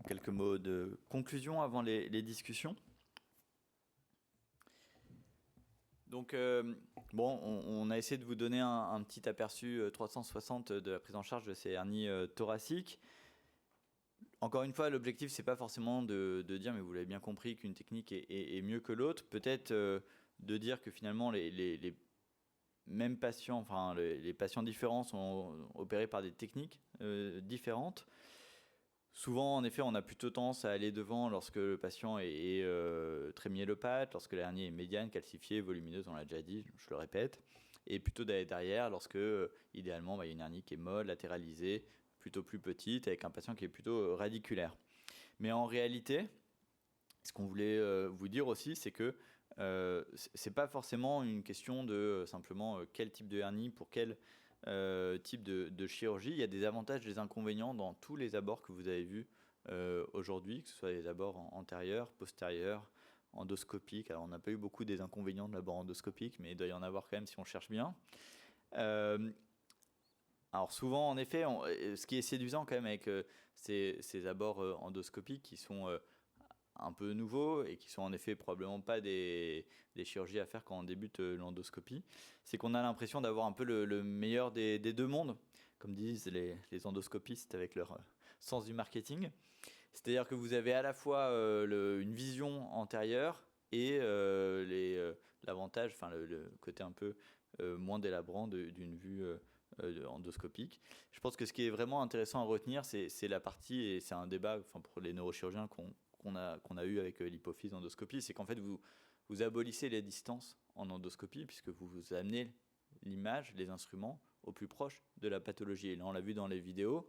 quelques mots de conclusion avant les discussions. Donc, on a essayé de vous donner un petit aperçu 360 de la prise en charge de ces hernies thoraciques. Encore une fois, l'objectif, c'est pas forcément de dire, mais vous l'avez bien compris, qu'une technique est mieux que l'autre. Peut-être de dire que finalement, les mêmes patients, enfin les patients différents sont opérés par des techniques différentes. Souvent, en effet, on a plutôt tendance à aller devant lorsque le patient est très myélopathe, lorsque la hernie est médiane, calcifiée, volumineuse, on l'a déjà dit, je le répète, et plutôt d'aller derrière lorsque, idéalement, il y a une hernie qui est molle, latéralisée, plutôt plus petite, avec un patient qui est plutôt radiculaire. Mais en réalité, ce qu'on voulait vous dire aussi, c'est que c'est pas forcément une question de simplement quel type de hernie pour quel type de chirurgie. Il y a des avantages et des inconvénients dans tous les abords que vous avez vus aujourd'hui, que ce soit les abords antérieurs, postérieurs, endoscopiques. Alors on n'a pas eu beaucoup des inconvénients de l'abord endoscopique, mais il doit y en avoir quand même si on cherche bien. Alors souvent, en effet, ce qui est séduisant quand même avec ces abords endoscopiques qui sont un peu nouveaux et qui sont en effet probablement pas des chirurgies à faire quand on débute l'endoscopie, c'est qu'on a l'impression d'avoir un peu le meilleur des deux mondes, comme disent les endoscopistes avec leur sens du marketing. C'est-à-dire que vous avez à la fois une vision antérieure et l'avantage, enfin le côté un peu moins délabrant d'une vue endoscopique. Je pense que ce qui est vraiment intéressant à retenir, c'est la partie, et c'est un débat pour les neurochirurgiens qu'on a eu avec l'hypophyse endoscopie, c'est qu'en fait vous abolissez les distances en endoscopie puisque vous amenez l'image, les instruments au plus proche de la pathologie. Et là on l'a vu dans les vidéos.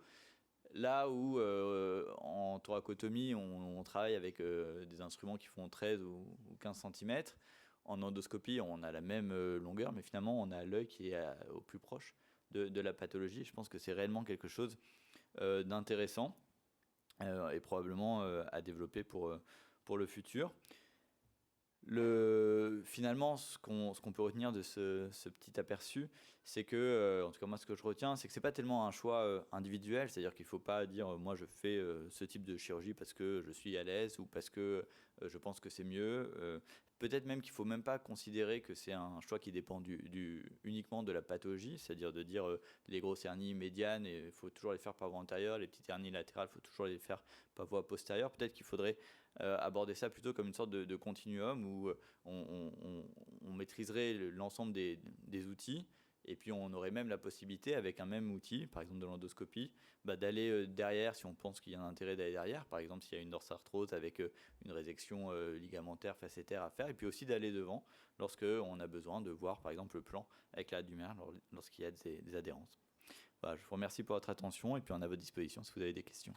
Là où en thoracotomie, on travaille avec des instruments qui font 13 ou 15 cm, en endoscopie, on a la même longueur, mais finalement, on a l'œil qui est au plus proche de la pathologie. Je pense que c'est réellement quelque chose d'intéressant et probablement à développer pour le futur. Finalement, ce qu'on peut retenir de ce petit aperçu, c'est que, en tout cas moi ce que je retiens, c'est que c'est pas tellement un choix individuel, c'est-à-dire qu'il faut pas dire moi je fais ce type de chirurgie parce que je suis à l'aise ou parce que je pense que c'est mieux. Peut-être même qu'il faut même pas considérer que c'est un choix qui dépend uniquement de la pathologie, c'est-à-dire de dire les grosses hernies médianes, il faut toujours les faire par voie antérieure, les petites hernies latérales, il faut toujours les faire par voie postérieure. Peut-être qu'il faudrait aborder ça plutôt comme une sorte de continuum où on maîtriserait l'ensemble des outils et puis on aurait même la possibilité avec un même outil, par exemple de l'endoscopie, d'aller derrière si on pense qu'il y a un intérêt d'aller derrière, par exemple s'il y a une dorsarthrose avec une résection ligamentaire facétaire à faire, et puis aussi d'aller devant lorsqu'on a besoin de voir par exemple le plan avec la lumère lorsqu'il y a des adhérences. Voilà, je vous remercie pour votre attention et puis on est à votre disposition si vous avez des questions.